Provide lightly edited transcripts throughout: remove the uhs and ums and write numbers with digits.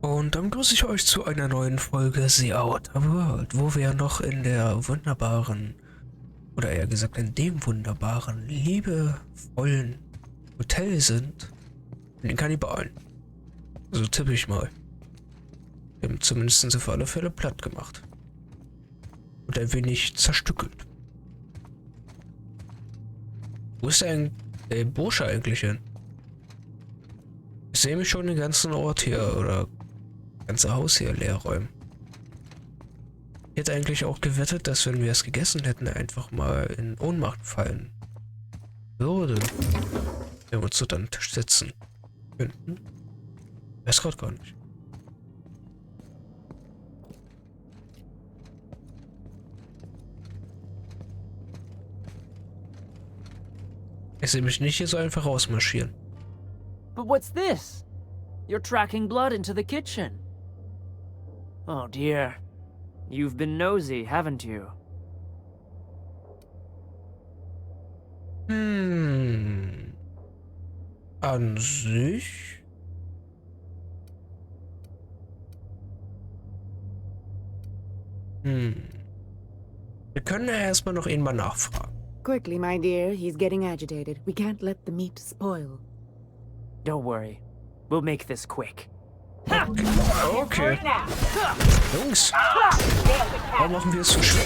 Und dann grüße ich euch zu einer neuen Folge The Outer World, wo wir noch in der wunderbaren, oder eher gesagt in dem wunderbaren, liebevollen Hotel sind, in den Kannibalen. So tippe ich mal. Wir haben zumindest auf alle Fälle platt gemacht. Und ein wenig zerstückelt. Wo ist der Bursche eigentlich hin? Ich sehe mich schon den ganzen Ort hier, oder ganze Haus hier leer räumen. Ich hätte eigentlich auch gewettet, dass wenn wir es gegessen hätten, er einfach mal in Ohnmacht fallen würde. Wenn wir uns so an den Tisch setzen könnten. Weiß gerade gar nicht. Ich sehe mich nicht hier so einfach rausmarschieren. But what's this? You're tracking blood into the kitchen. Oh dear. You've been nosy, haven't you? An sich? Wir können ja erstmal noch ihn mal nachfragen. Quickly, my dear. He's getting agitated. We can't let the meat spoil. Don't worry. We'll make this quick. Okay. Jungs, warum machen wir es so schwer?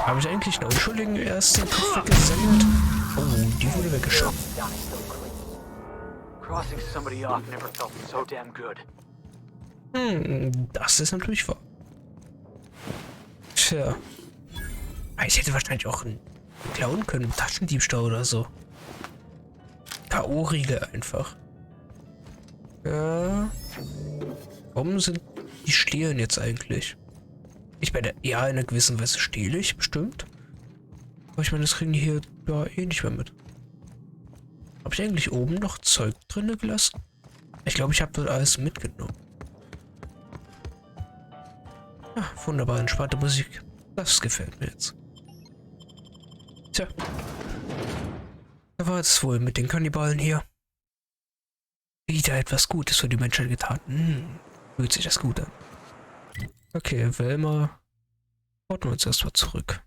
Habe ich eigentlich einen Unschuldigen erst den Kopf weggesendet? Oh, die wurde weggeschoben. Das ist natürlich wahr. Tja. Ich hätte wahrscheinlich auch einen klauen können, Taschendiebstahl oder so. K.O.-Riegel einfach. Ja. Warum sind die Stehlen jetzt eigentlich? Ich meine, ja, in einer gewissen Weise stehle ich, bestimmt. Aber ich meine, das kriegen die hier ja eh nicht mehr mit. Habe ich eigentlich oben noch Zeug drin gelassen? Ich glaube, ich habe dort alles mitgenommen. Ja, wunderbar, entspannte Musik. Das gefällt mir jetzt. Tja. Da war es wohl mit den Kannibalen hier. Wieder etwas Gutes für die Menschheit getan. Fühlt sich das gut an. Okay, Velma. Orten wir uns erstmal zurück.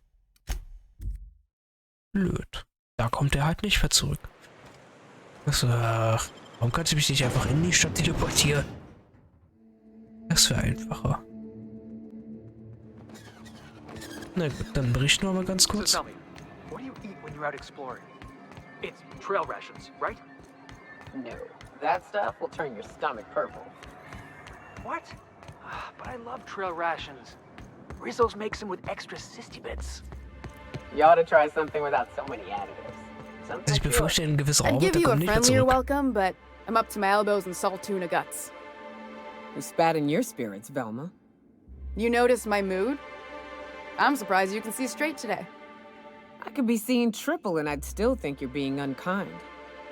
Blöd. Da kommt er halt nicht mehr zurück. Achso, warum kannst du mich nicht einfach in die Stadt teleportieren? Das wäre einfacher. Na gut, dann berichten wir mal ganz kurz. So tell me, what do you eat when you're out exploring? It's trail rations, right? No, that stuff will turn your stomach purple. What? But I love trail rations. Rizzo's makes them with extra sissy bits. You ought to try something without so many additives. Also ich befürchte, ein gewisser I'd Ort, give der you a kommt nicht mehr friendlier zurück. welcome, but I'm up to my elbows in salt tuna guts. Who spat in your spirits, Velma? You notice my mood? I'm surprised you can see straight today. I could be seeing triple and I'd still think you're being unkind.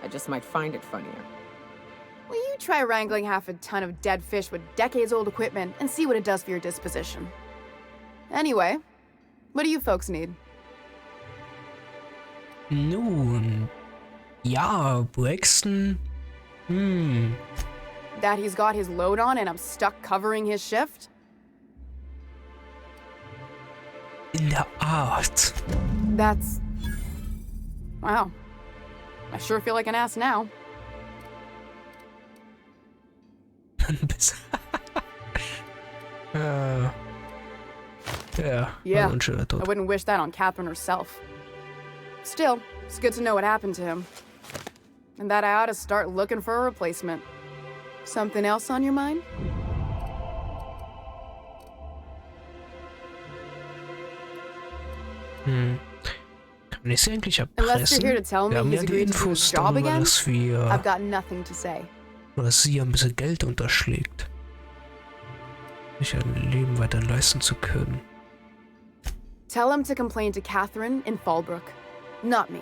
I just might find it funnier. Will you try wrangling half a ton of dead fish with decades-old equipment and see what it does for your disposition? Anyway, what do you folks need? Nun. Ja, Braxton. That he's got his load on and I'm stuck covering his shift? In der Art. That's... Wow. I sure feel like an ass now. Ja, I unschöner Tod. wouldn't wish that on Catherine herself. Still, it's good to know what happened to him. And that I ought to start looking for a replacement. Something else on your mind? Kann man das eigentlich Unless you're here erpressen? to tell me Wir haben he's ja die agreed to do his Infos job darüber, again, dass wir, I've got nothing to say. dass sie ein bisschen Geld unterschlägt. Sich ein Leben weiter leisten zu können. Tell him to complain to Catherine in Fallbrook, not me.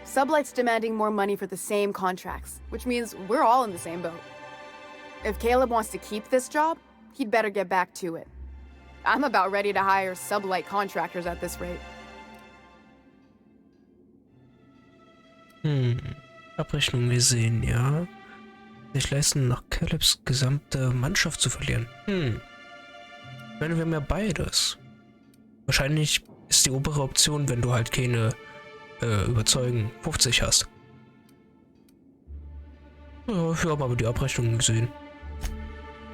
Sublight's demanding more money for the same contracts, which means we're all in the same boat. If Caleb wants to keep this job, he'd better get back to it. I'm about ready to hire Sublight contractors at this rate. Abrechnung gesehen, ja. Sich leisten, nach Calebs gesamte Mannschaft zu verlieren. Ich meine, wir haben ja beides. Wahrscheinlich ist die obere Option, wenn du halt keine Überzeugen 50 hast. Ja, wir haben aber die Abrechnung gesehen.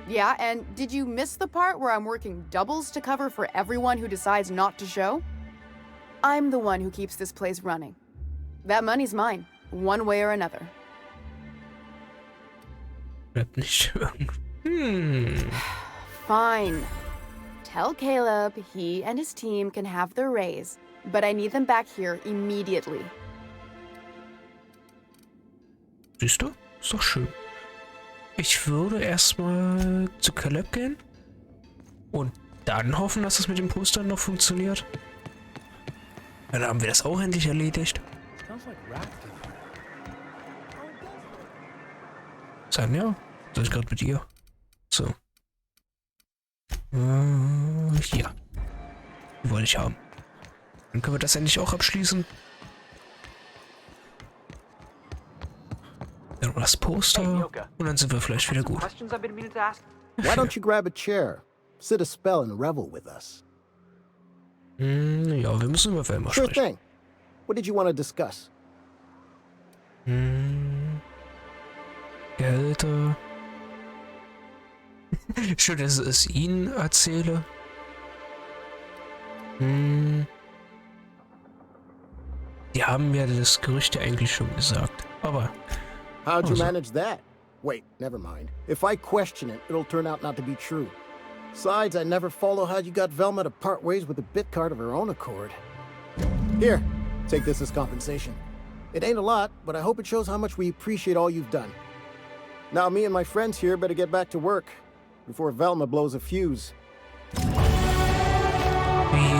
Yeah, and did you miss the part where I'm working doubles to cover for everyone who decides not to show? I'm the one who keeps this place running. That money's mine, one way or another. Bleibt nicht Fine. Tell Caleb he and his team can have their raise, but I need them back here immediately. Siehst du? Ist doch schön. Ich würde erstmal zu Caleb gehen und dann hoffen, dass das mit dem Poster noch funktioniert. Dann haben wir das auch endlich erledigt. Sanja, soll ich gerade mit ihr? So. Hier. Die wollte ich haben. Dann können wir das endlich auch abschließen. Dann das Poster und dann sind wir vielleicht wieder gut. Questions I've been meaning to ask? Why don't you grab a chair, sit a spell, and revel with us? Ja, wir müssen über Velma Sure sprechen. thing. What did you want to discuss? Gehälter. Schön, dass ich es Ihnen erzähle. Die haben ja das Gerücht ja eigentlich schon gesagt. Aber How'd you Also- manage that? Wait, never mind. If I question it, it'll turn out not to be true. Besides, I never follow how you got Velma to part ways with a bit card of her own accord. Here, take this as compensation. It ain't a lot, but I hope it shows how much we appreciate all you've done. Now, me and my friends here better get back to work before Velma blows a fuse.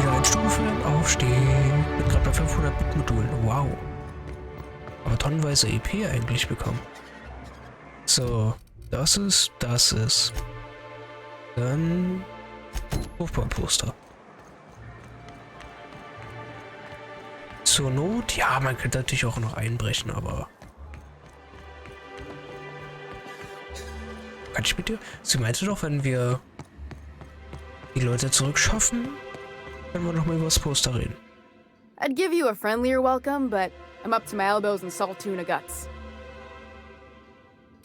wieder ein Stufen aufstehen. Bin gerade bei 500 Bit-Modulen. Wow. Aber tonnenweise EP eigentlich bekommen. So, das ist. Dann Aufbauposter. Zur Not, ja, man könnte natürlich auch noch einbrechen, aber... Kann ich mit dir? Sie meinte doch, wenn wir die Leute zurückschaffen, können wir noch mal über das Poster reden. I'd give you a friendlier welcome, but I'm up to my elbows in salt tuna guts.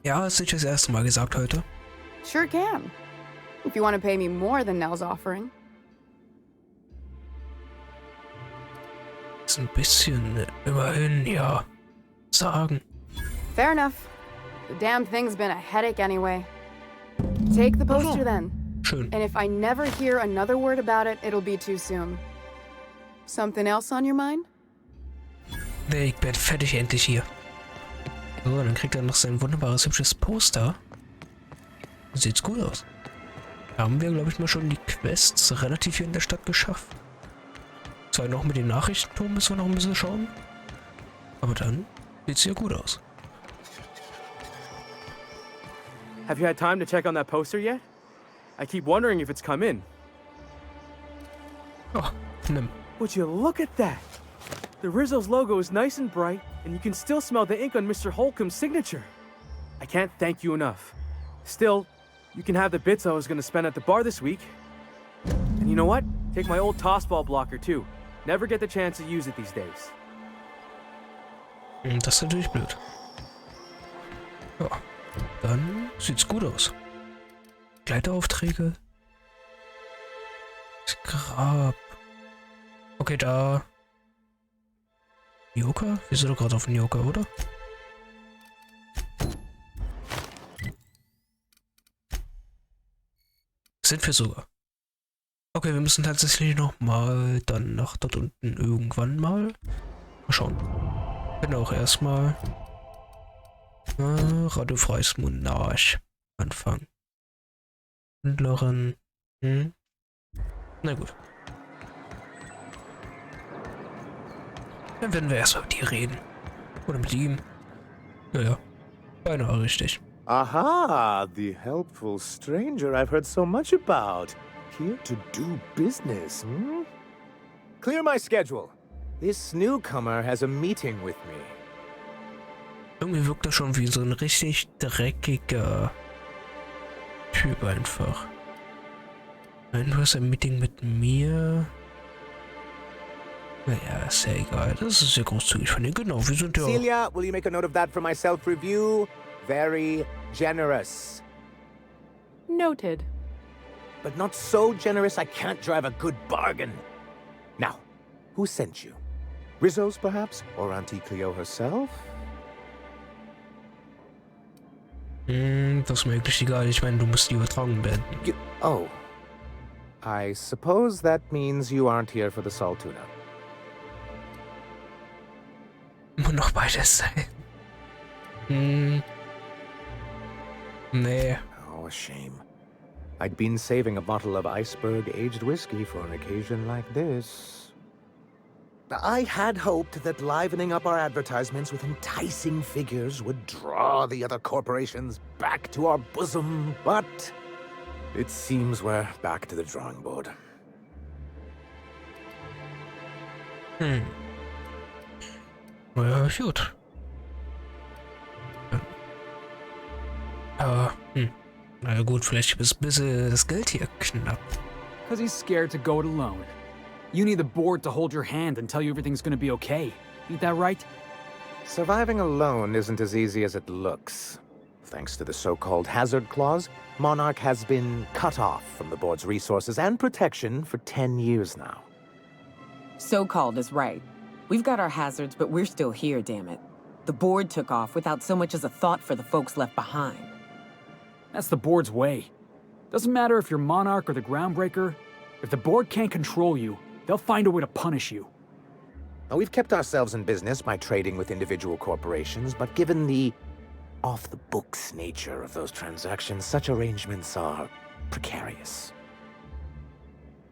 Ja, hast du nicht das erste Mal gesagt heute? Sure can. If you want to pay me more than Nell's offering. Ist ein bisschen, immerhin, ja, sagen. Fair enough. The damn thing's been a headache anyway. Take the poster then. Schön. And if I never hear another word about it, it'll be too soon. Something else on your mind? Nee, ich bin fertig endlich hier. So, dann kriegt er noch sein wunderbares, hübsches Poster. Sieht's gut aus. Haben wir, glaube ich, mal schon die Quests relativ hier in der Stadt geschafft. Zwar noch mit den Nachrichtenturm müssen wir noch ein bisschen schauen. Aber dann sieht's hier gut aus. Have you had time to check on that poster yet? I keep wondering if it's come in. Oh, nimm. Would you look at that? The Rizzo's logo is nice and bright, and you can still smell the ink on Mr. Holcomb's signature. I can't thank you enough. Still, you can have the bits I was going to spend at the bar this week. And you know what? Take my old tossball blocker too. Never get the chance to use it these days. Das ist natürlich blöd. Ja, dann sieht's gut aus. Gleiteraufträge. Das Grab. Okay, da. Joker? Wir sind doch gerade auf den Joker, oder? Sind wir sogar. Okay, wir müssen tatsächlich noch mal dann nach dort unten irgendwann mal. Mal schauen. Bin auch erstmal radiofreies Monarch anfangen. Händlerin. Na gut. Dann werden wir erstmal mit dir reden. Oder mit ihm. Naja, beinahe richtig. Aha, the helpful stranger I've heard so much about. Here to do business, hmm? Clear my schedule. This newcomer has a meeting with me. Irgendwie wirkt er schon wie so ein richtig dreckiger Typ einfach. Nein, du hast ein Meeting mit mir. Naja, ist ja egal. Das ist sehr großzügig von dir. Genau, wir sind ja... Celia, will you make a note of that for my self-review? Very generous. Noted. But not so generous I can't drive a good bargain. Now, who sent you? Rizzo's, perhaps? Or Auntie Cleo herself? Das ist mir eigentlich egal. Ich meine, du musst die Übertragung beenden. Oh. I suppose that means you aren't here for the salt tuna. Muss noch beides sein. Nee. Oh, a shame. I'd been saving a bottle of iceberg-aged whiskey for an occasion like this. I had hoped that livening up our advertisements with enticing figures would draw the other corporations back to our bosom, but it seems we're back to the drawing board. Ja, gut. Aber, na gut, vielleicht ist ein bisschen das Geld hier knapp. Because he's scared to go it alone. You need the board to hold your hand and tell you everything's gonna be okay. Ain't that right? Surviving alone isn't as easy as it looks. Thanks to the so-called hazard clause, Monarch has been cut off from the board's resources and protection for 10 years now. So-called is right. We've got our hazards, but we're still here, damn it. The board took off without so much as a thought for the folks left behind. That's the board's way. Doesn't matter if you're Monarch or the Groundbreaker. If the board can't control you, they'll find a way to punish you. Now, we've kept ourselves in business by trading with individual corporations, but given the off-the-books nature of those transactions, such arrangements are precarious.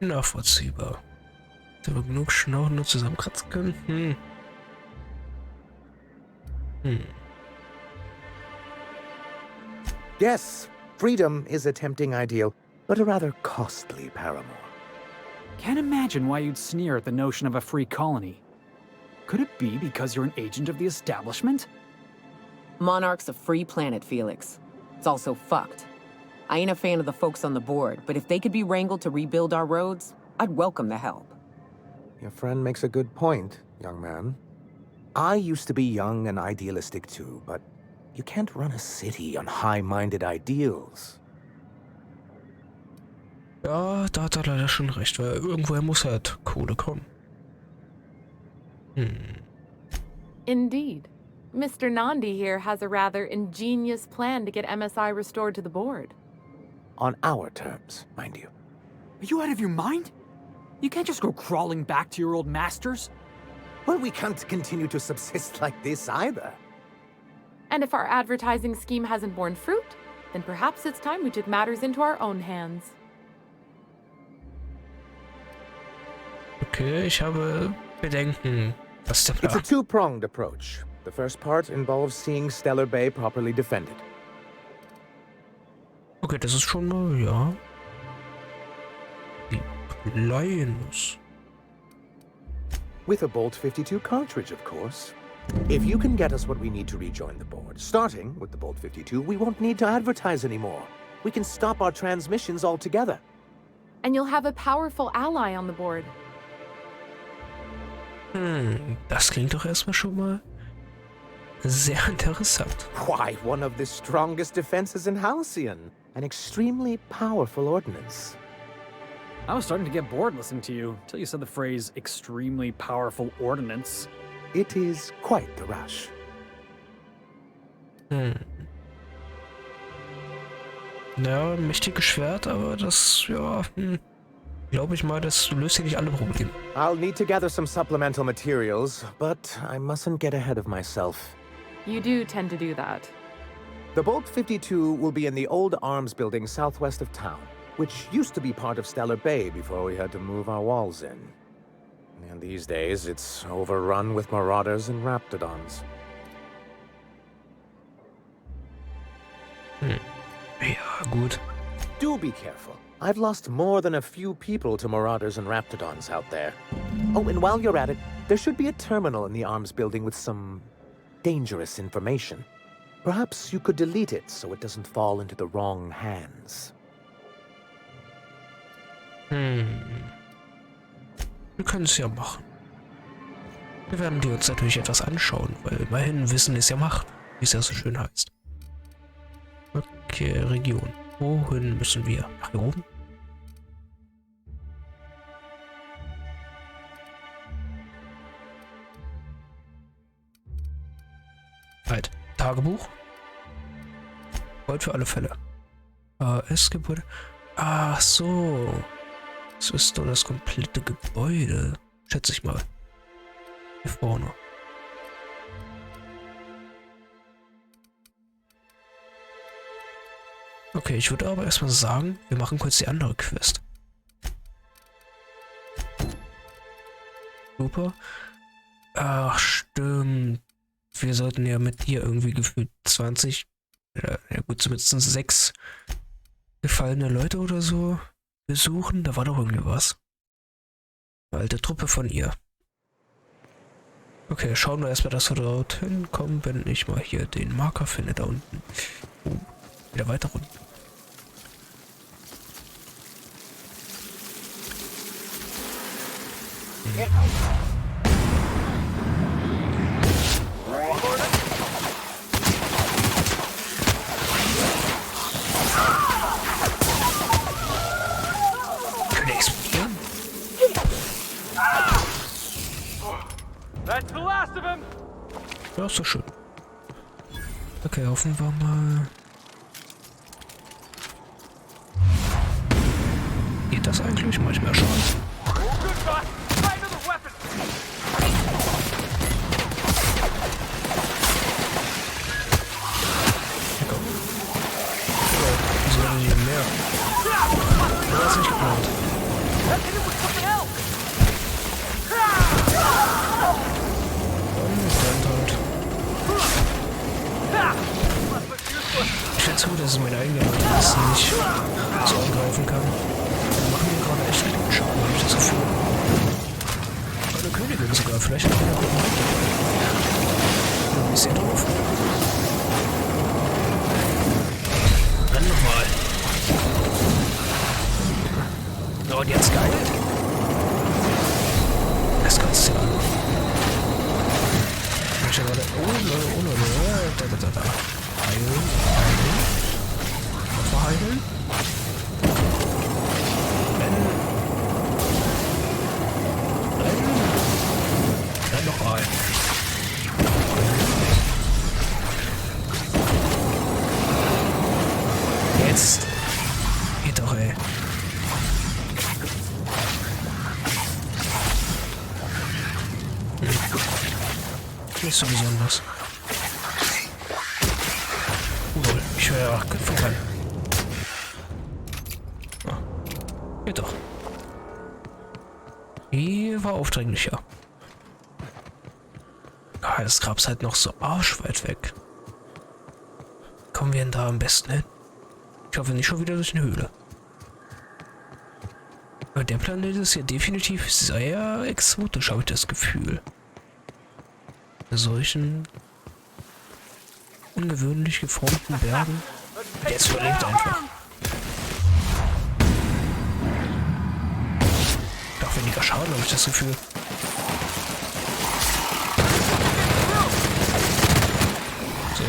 Nachvollziehbar. Da wir genug Schnorren nur zusammenkratzen können? Yes, freedom is a tempting ideal, but a rather costly paramour. Can't imagine why you'd sneer at the notion of a free colony. Could it be because you're an agent of the establishment? Monarch's a free planet, Felix. It's also fucked. I ain't a fan of the folks on the board, but if they could be wrangled to rebuild our roads, I'd welcome the help. Your friend makes a good point, young man. I used to be young and idealistic too, but you can't run a city on high-minded ideals. Ja, da hat er leider schon recht, weil irgendwoher muss halt Kohle kommen. Indeed. Mr. Nandi here has a rather ingenious plan to get MSI restored to the board. On our terms, mind you. Are you out of your mind? You can't just go crawling back to your old masters. Well, we can't continue to subsist like this either. And if our advertising scheme hasn't borne fruit, then perhaps it's time we took matters into our own hands. Okay, ich habe Bedenken. Was ist der It's a Plan? two-pronged approach. The first part involves seeing Stellar Bay properly defended. Okay, das ist schon mal, ja. Die Kleines. With a Bolt 52 cartridge, of course. If you can get us what we need to rejoin the board, starting with the Bolt 52, we won't need to advertise anymore. We can stop our transmissions altogether. And you'll have a powerful ally on the board. Das klingt doch erstmal schon mal sehr interessant. Why, one of the strongest defenses in Halcyon. An extremely powerful ordnance. I was starting to get bored listening to you, till you said the phrase extremely powerful ordnance. It is quite the rush. Ja, mächtiges Schwert, aber das, ja, glaube ich mal, das löst hier nicht alle Probleme. I'll need to gather some supplemental materials, but I mustn't get ahead of myself. You do tend to do that. The Bolt 52 will be in the old arms building southwest of town, which used to be part of Stellar Bay before we had to move our walls in. And these days, it's overrun with marauders and raptidons. Ja, gut. Do be careful. I've lost more than a few people to marauders and raptidons out there. Oh, and while you're at it, there should be a terminal in the arms building with some dangerous information. Perhaps you could delete it so it doesn't fall into the wrong hands. Wir können es ja machen. Wir werden die uns natürlich etwas anschauen, weil immerhin Wissen ist ja Macht, wie es ja so schön heißt. Okay, Region. Wohin müssen wir? Nach hier oben? Halt. Tagebuch. Heute für alle Fälle. AS-Gebäude. Ach so. Das ist doch das komplette Gebäude. Schätze ich mal. Hier vorne. Okay, ich würde aber erstmal sagen, wir machen kurz die andere Quest. Super. Ach, stimmt. Wir sollten ja mit dir irgendwie gefühlt 20, ja gut, zumindest 6 gefallene Leute oder so besuchen. Da war doch irgendwie was. Eine alte Truppe von ihr. Okay, schauen wir erstmal, dass wir dorthin kommen, wenn ich mal hier den Marker finde, da unten. Wieder weiter runter. Können explodieren? That's the last of him! Ja, ist doch schön. Okay, hoffen wir mal. Geht das eigentlich? Manchmal schon. Zu, dass es meine eigene Leute ist, nicht so angreifen kann. Wir machen hier gerade echt guten Schaden, habe ich das Gefühl. Eine Königin sogar, vielleicht auch eine gute Hand. Wie ist der drauf? Renn nochmal. Oh, und jetzt geil. Das kannst du ja. Ich habe gerade. Da. Heilen. Verheilen. Renn noch ein. Jetzt. Geht doch, ey. Nicht so besonders. Ich höre ja auch kämpfen kann. Ah, geht doch. Die war aufdringlicher. Ah, das Grab ist halt noch so arschweit weg. Kommen wir denn da am besten hin? Ich hoffe nicht schon wieder durch eine Höhle. Aber der Planet ist ja definitiv sehr exotisch, habe ich das Gefühl. Bei solchen ungewöhnlich geformten Bergen. Jetzt überlebt einfach. Doch weniger Schaden, habe ich das Gefühl. So.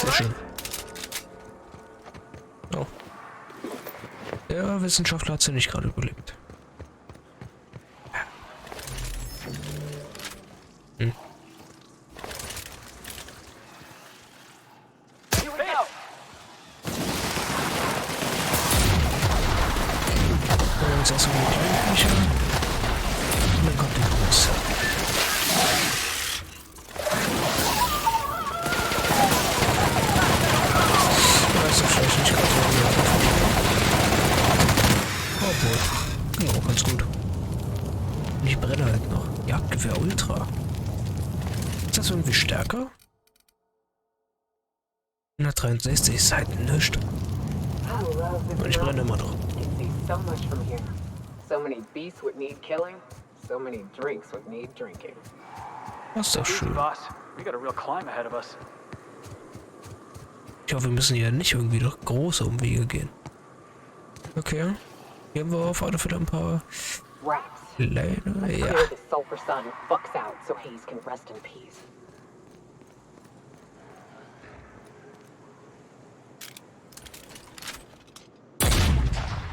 Sehr schön. Oh. Der Wissenschaftler hat sie nicht gerade überlebt. Jetzt erstmal die kleinen Viecher. Und dann kommt die große. Ja, ist doch vielleicht nicht gerade so. Obwohl. Und ich brenne halt noch. Jagdgewehr Ultra. Ist das irgendwie stärker? 163 ist halt nichts. Und ich brenne immer noch. So much from here. So many beasts would need killing. So many drinks would need drinking. Das ist doch schön. Boss, we got a real climb ahead of us. Ich hoffe, wir müssen hier nicht irgendwie durch große Umwege gehen. Okay. Hier haben wir auf alle Fälle ein paar kleine. Ja. Clear the sulfur sun fucks out so Hayes can rest in peace.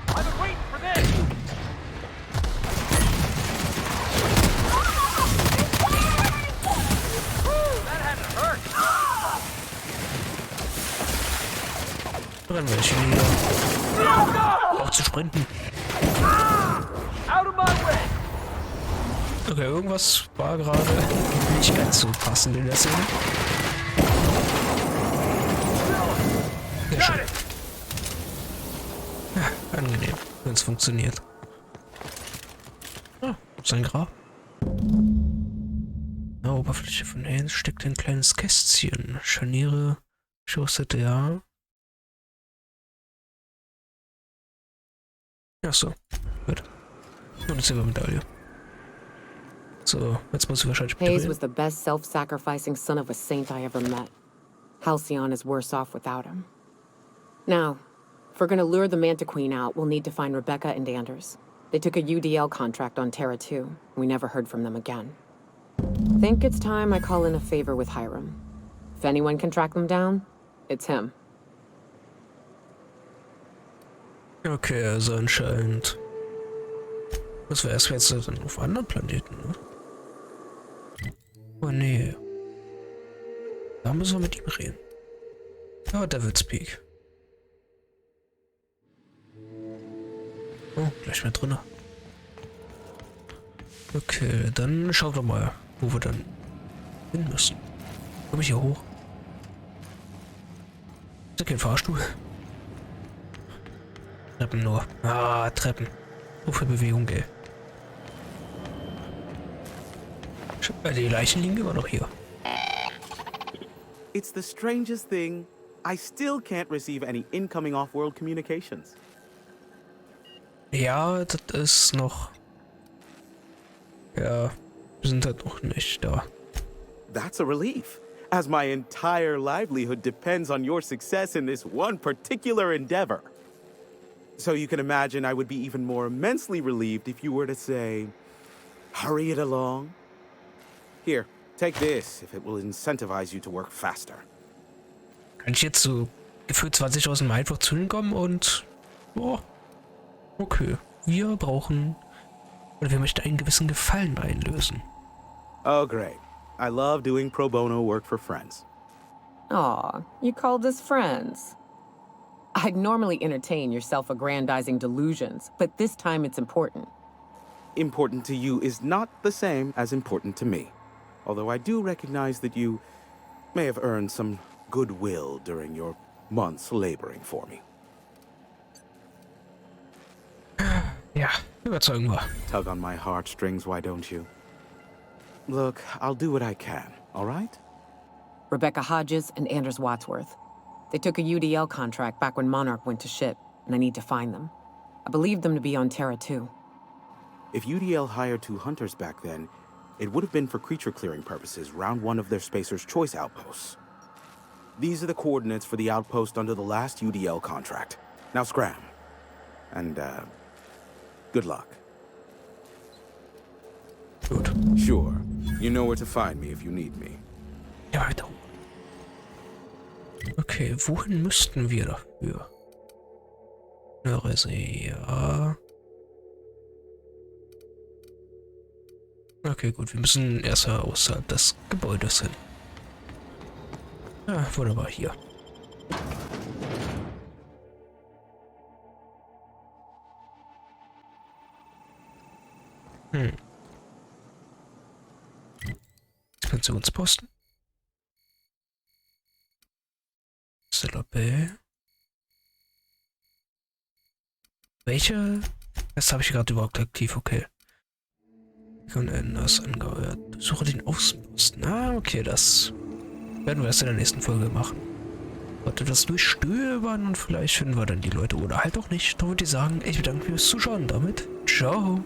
I've been waiting for this! That had to hurt! Rennen wir schon wieder. Auch zu sprinten. Out of my way! Okay, irgendwas war gerade nicht ganz so passend in der Szene. Sehr schön. Ja, angenehm, wenn es funktioniert. Ah, gibt's ein Grab? In der Oberfläche von Hayes steckt ein kleines Kästchen. Scharniere, Schussete, ja. Ach so, gut. Und eine Silbermedaille. So, jetzt muss ich wahrscheinlich Hayes was the best self-sacrificing son of a saint I ever met. Halcyon is worse off without him. Now, if we're gonna lure the Manta Queen out, we'll need to find Rebecca and Anders. They took a UDL contract on Terra 2. We never heard from them again. Think it's time I call in a favor with Hiram. If anyone can track them down, it's him. Okay, also anscheinend. Das wäre erst jetzt dann auf anderen Planeten, ne? Oh nee. Da müssen wir mit ihm reden. Ja, Devil's Peak. Oh, gleich mehr drinne. Okay, dann schauen wir mal, wo wir dann hin müssen. Komm ich hier hoch? Ist ja kein Fahrstuhl. Treppen nur. Ah, Treppen. So viel Bewegung, ey. Die Leichen liegen immer noch hier. It's the strangest thing. I still can't receive any incoming off-world communications. Ja, das ist noch... Ja, wir sind halt noch nicht da. That's a relief, as my entire livelihood depends on your success in this one particular endeavor. So you can imagine I would be even more immensely relieved if you were to say, hurry it along. Here, take this if it will incentivize you to work faster. Kann ich jetzt so gefühlt 20 aus dem einfach zu ihnen kommen und... Oh, okay. Wir brauchen... Oder wir möchten einen gewissen Gefallen einlösen. Oh, great. I love doing pro bono work for friends. Aw, you called us friends. I'd normally entertain your self-aggrandizing delusions, but this time it's important. Important to you is not the same as important to me. Although I do recognize that you may have earned some goodwill during your months laboring for me. Ja, überzeugen wir. Tug on my heartstrings, why don't you? Look, I'll do what I can, all right? Rebecca Hodges and Anders Wadsworth. They took a UDL contract back when Monarch went to shit, and I need to find them. I believe them to be on Terra 2. If UDL hired 2 hunters back then, it would have been for creature clearing purposes round one of their Spacer's Choice outposts. These are the coordinates for the outpost under the last UDL contract. Now scram. And, good luck. Gut. Sure. You know where to find me if you need me. Ja, weiter. Okay, wohin müssten wir dafür? Eine Reise, ja. Okay, gut, wir müssen erst außerhalb des Gebäudes hin. Ja, wunderbar, hier. Expansionsposten. B. Welche? Das habe ich gerade überhaupt aktiv, okay. Und anders angehört. Suche den Außenposten. Ah, okay, das werden wir erst in der nächsten Folge machen. Warte, das durchstöbern und vielleicht finden wir dann die Leute oder halt auch nicht. Dann würde ich sagen, ich bedanke mich fürs Zuschauen damit. Ciao.